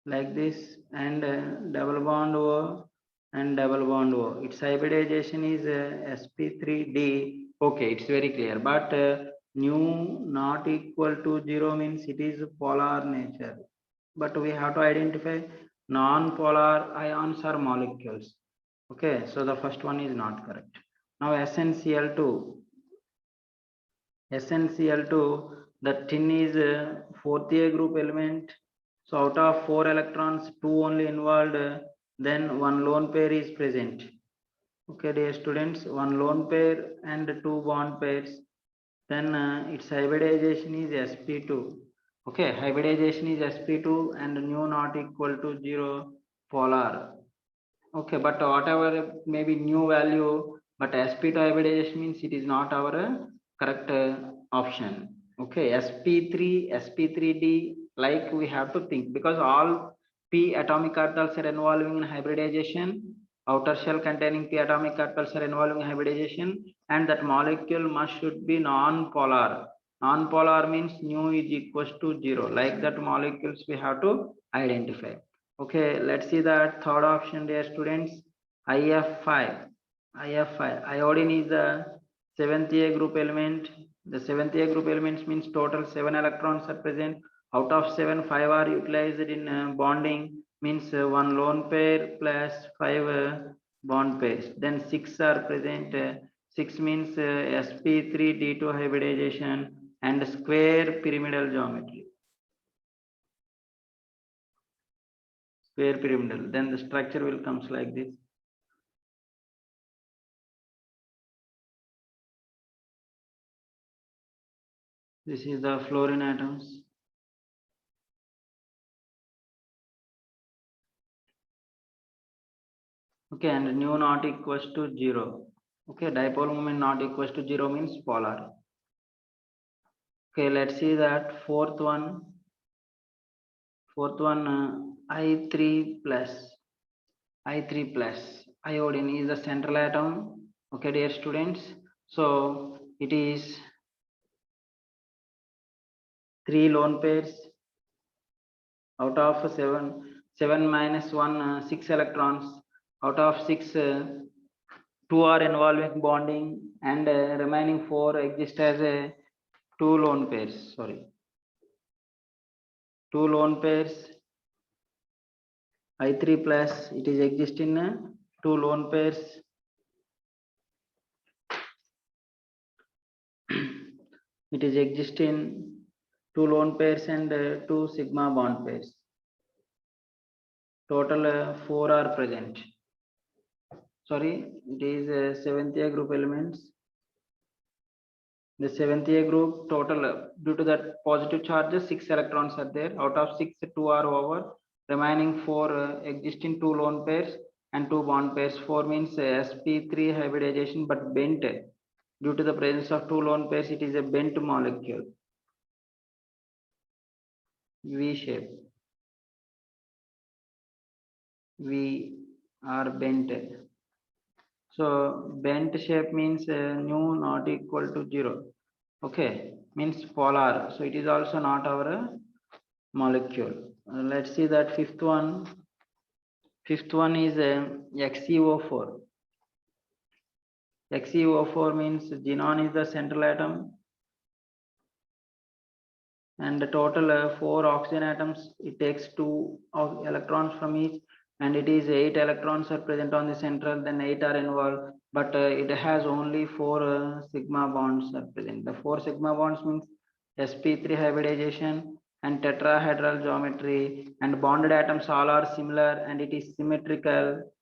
like this and double bond O and double bond O. Its hybridization is sp3d. Okay, it's very clear, but nu not equal to 0 means it is polar nature, but we have to identify non-polar ions or molecules. Okay, so the first one is not correct. Now SnCl2. The tin is 4th A group element. So out of 4 electrons, 2 only involved, then 1 lone pair is present. Okay, dear students, 1 lone pair and 2 bond pairs. Then its hybridization is sp2. Okay, hybridization is sp2 and nu not equal to 0, polar. Okay, but whatever may be new value, but sp2 hybridization means it is not our correct option. Okay, sp3d, like we have to think, because all p atomic orbitals are involving in hybridization. Outer shell containing p atomic orbitals are involving in hybridization, and that molecule should be non-polar. Non-polar means nu is equals to 0. Like that molecules we have to identify. Okay, let's see that third option, dear students. IF5. Iodine is the 7th A group element. The 7th A group elements means total 7 electrons are present. Out of 7, 5 are utilized in bonding, means 1 lone pair plus 5 bond pairs. Then 6 are present. 6 means sp3d2 hybridization. and square pyramidal geometry. Square pyramidal, then the structure will comes like this. This is the fluorine atoms. Okay, and nu not equals to 0. Okay, dipole moment not equals to 0 means polar. Okay, let's see that fourth one I3 plus iodine is the central atom. Okay, dear students, so it is 3 lone pairs out of 7 minus 1 6 electrons out of 6 2 are involving bonding, and remaining 4 exist as a 2 lone pairs. Sorry, 2 lone pairs I3 plus, it is exist in 2 lone pairs. It is exist in 2 lone pairs and 2 sigma bond pairs. Total 4 are present. Sorry, it is 7th A group elements. The 7th A group total, due to that positive charges, 6 electrons are there. Out of 6, 2 are over. Remaining 4 existing 2 lone pairs and 2 bond pairs. 4 means sp3 hybridization, but bent. Due to the presence of 2 lone pairs, it is a bent molecule. V shape. V are bent. So bent shape means nu not equal to 0. Okay, means polar. So it is also not our molecule. Let's see that fifth one. Fifth one is XeO4. XeO4 means xenon is the central atom, and the total 4 oxygen atoms. It takes 2 electrons from each, and it is 8 electrons are present on the central, then 8 are involved, but it has only 4 sigma bonds are present. The 4 sigma bonds means sp3 hybridization and tetrahedral geometry, and bonded atoms all are similar, and it is symmetrical,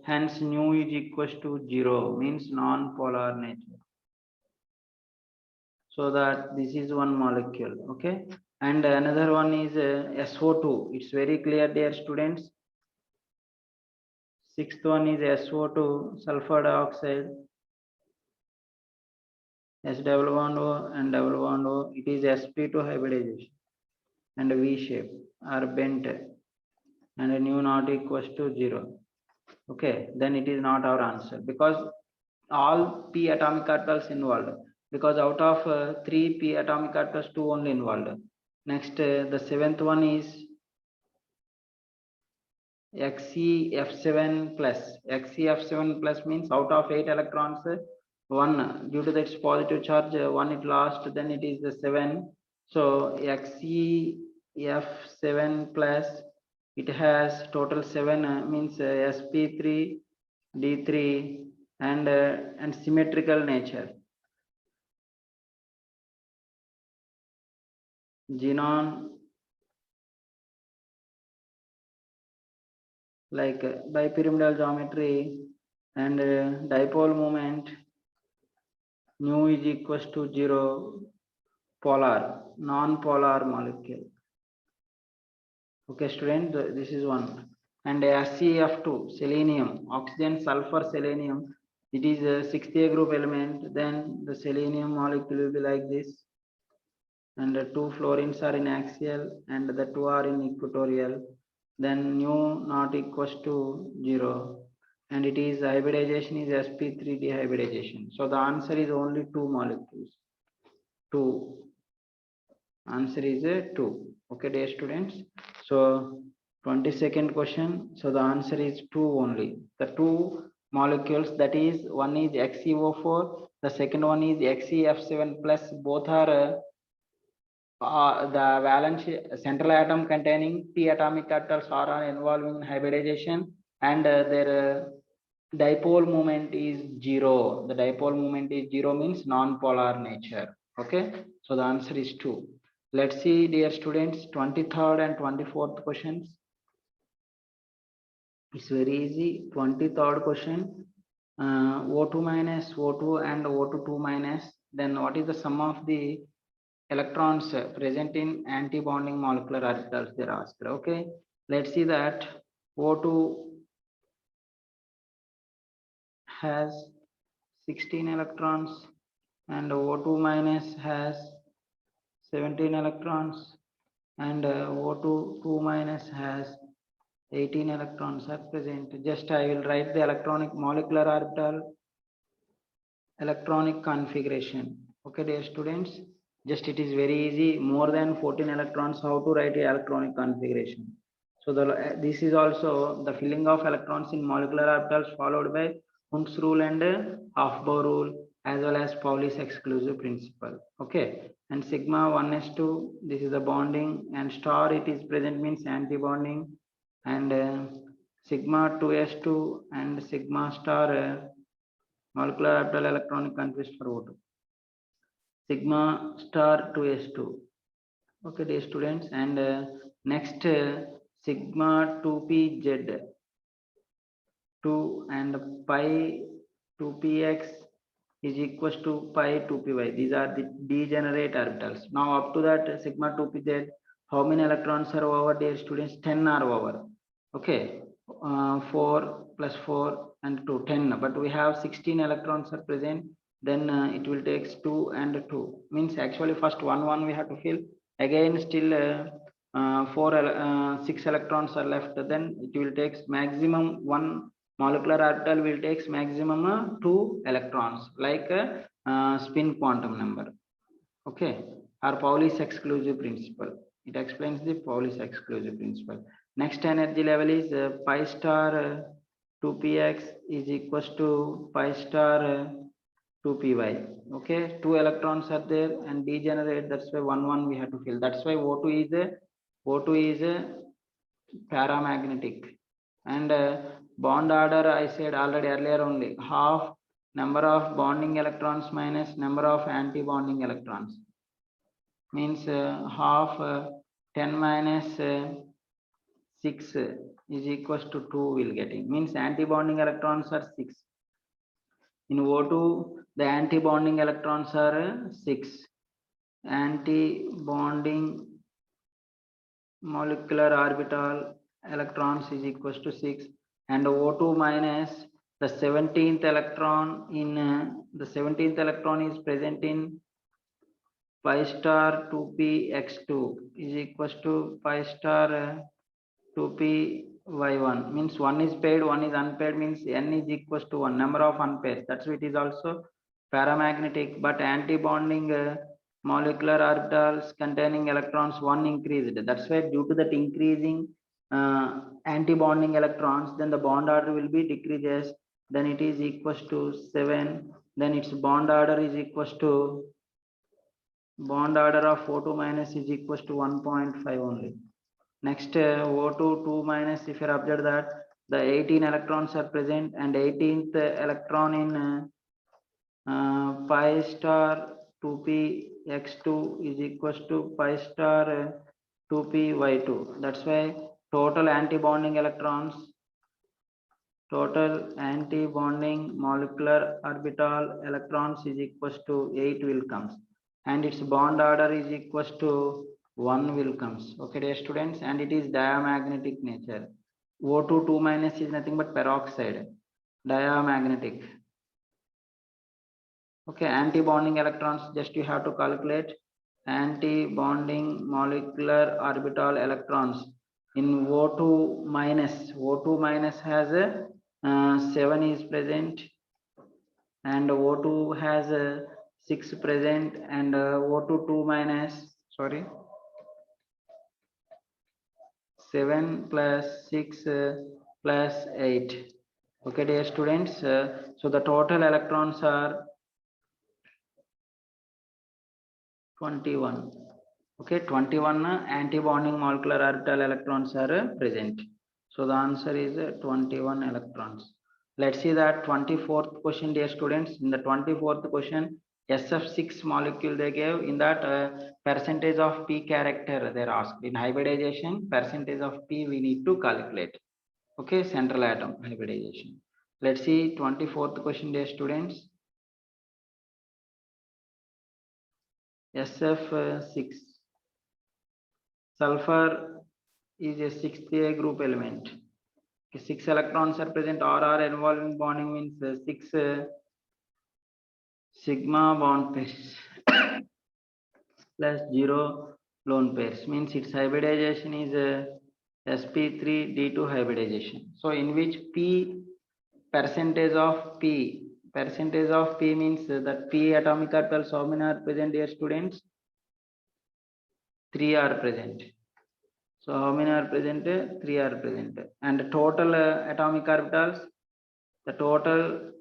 hence nu is equals to 0, means non-polar nature. So that this is one molecule. Okay, and another one is SO2. It's very clear, dear students. Sixth one is SO2, sulfur dioxide, S double bond O and double bond O. It is sp2 hybridization and V shape are bent, and nu not equals to 0. Okay, then it is not our answer, because all p atomic orbitals involved, because out of 3 p atomic orbitals 2 only involved. Next, the 7th one is XeF7 plus. XeF7 plus means out of 8 electrons, 1, due to its positive charge, 1 it lost, then it is the 7. So XeF7 plus, it has total 7, means sp3 d3 and symmetrical nature. Xenon, like bipyramidal geometry, and dipole moment, nu is equals to 0, polar, non-polar molecule. Okay, student, this is one. And SeF2, selenium, oxygen, sulfur, selenium. It is a 6th A group element. Then the selenium molecule will be like this. And the 2 fluorines are in axial, and the 2 are in equatorial. Then nu not equals to 0. And it is hybridization is sp3 dehybridization. So the answer is only 2 molecules. 2. Answer is a 2. Okay, dear students. So 22nd question. So the answer is 2 only. The 2 molecules, that is, one is XeO4, the second one is XeF7 plus. Both are the valence central atom containing p atomic orbitals are involving hybridization, and their dipole moment is 0. The dipole moment is 0 means non-polar nature. Okay, so the answer is 2. Let's see, dear students, 23rd and 24th questions. It's very easy. 23rd question, O2 minus O2 and O2 minus, then what is the sum of the electrons present in anti-bonding molecular orbitals? They're asked. Okay, let's see that O2 has 16 electrons and O2 minus has 17 electrons and O2 minus has 18 electrons are present. Just I will write the electronic molecular orbital electronic configuration. Okay, dear students, just it is very easy. More than 14 electrons, how to write the electronic configuration? So this is also the filling of electrons in molecular orbitals followed by Hund's rule and Hofbauer rule, as well as Pauli's exclusive principle. Okay, and sigma 1s2, this is the bonding, and star it is present means anti-bonding, and sigma 2s2 and sigma star molecular orbital electronic configuration for O2. Sigma star 2s2. Okay, dear students, and next sigma 2pz 2 and pi 2px is equals to pi 2py. These are the degenerate orbitals. Now up to that sigma 2pz, how many electrons are over, dear students? 10 are over. Okay, 4 plus 4 and 2, 10, but we have 16 electrons are present, then it will take 2 and 2, means actually first 1 we have to fill, again still 6 electrons are left, then it will take maximum 1 molecular orbital will take maximum 2 electrons, like spin quantum number. Okay, or Pauli's exclusive principle. It explains the Pauli's exclusive principle. Next energy level is pi star 2px is equals to pi star 2py. Okay, 2 electrons are there and degenerate. That's why 1 we have to fill. That's why O2 is a paramagnetic, and bond order I said already earlier only, half number of bonding electrons minus number of anti-bonding electrons, means half 10 minus 6 is equals to 2 will getting, means anti-bonding electrons are 6. In O2 the anti-bonding electrons are 6. Anti-bonding molecular orbital electrons is equals to 6, and O2 minus the 17th electron in the 17th electron is present in pi star 2px2 is equals to pi star 2py1, means 1 is paired, 1 is unpaired, means n is equals to 1 number of unpairs. That's why it is also paramagnetic, but anti-bonding molecular orbitals containing electrons 1 increased. That's why due to that increasing anti-bonding electrons, then the bond order will be decreases, then it is equals to 7, then its bond order is equals to bond order of O2 minus is equals to 1.5 only. Next O2 2 minus, if you observe that the 18 electrons are present, and 18th electron in pi star 2px2 is equals to pi star 2py2. That's why total anti-bonding electrons, total anti-bonding molecular orbital electrons is equals to 8 will comes, and its bond order is equals to 1 will comes. Okay, dear students, and it is diamagnetic nature. O2 2 minus is nothing but peroxide, diamagnetic. Okay, anti-bonding electrons, just you have to calculate anti-bonding molecular orbital electrons in O2 minus. O2 minus has a 7 is present, and O2 has a 6 present, and O2 2 minus, sorry, 7 plus 6 plus 8. Okay, dear students, so the total electrons are 21. Okay, 21 anti-bonding molecular orbital electrons are present. So the answer is 21 electrons. Let's see that 24th question, dear students. In the 24th question, SF6 molecule they gave. In that percentage of P character they're asked. In hybridization, percentage of P we need to calculate. Okay, central atom hybridization. Let's see 24th question, dear students. SF6. Sulfur is a 6th group element. 6 electrons are present or are involved in bonding means 6 sigma bond pairs plus 0 lone pairs means its hybridization is sp3d2 hybridization. So in which P percentage of P means that P atomic orbitals how many are present, dear students? 3 are present. So how many are present? 3 are present. And total atomic orbitals, the total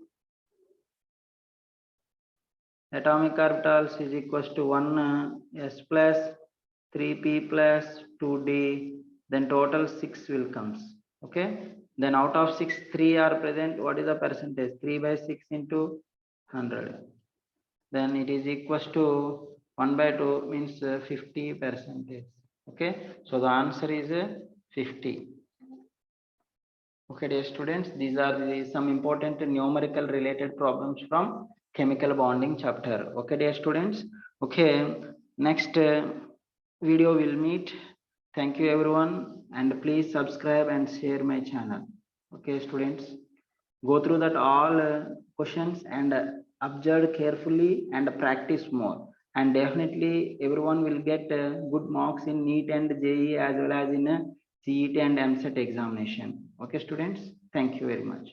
atomic orbitals is equals to 1 s plus 3p plus 2d, then total 6 will comes. Okay, then out of 6 3 are present. What is the percentage? 3 by 6 into 100, then it is equals to 1 by 2 means 50%. Okay, so the answer is 50. Okay, dear students, these are some important numerical related problems from chemical bonding chapter. Okay, dear students. Okay, next video will meet. Thank you everyone, and please subscribe and share my channel. Okay, students, go through that all questions and observe carefully and practice more, and definitely everyone will get good marks in NEET and JEE as well as in CET and MCET examination. Okay, students, thank you very much.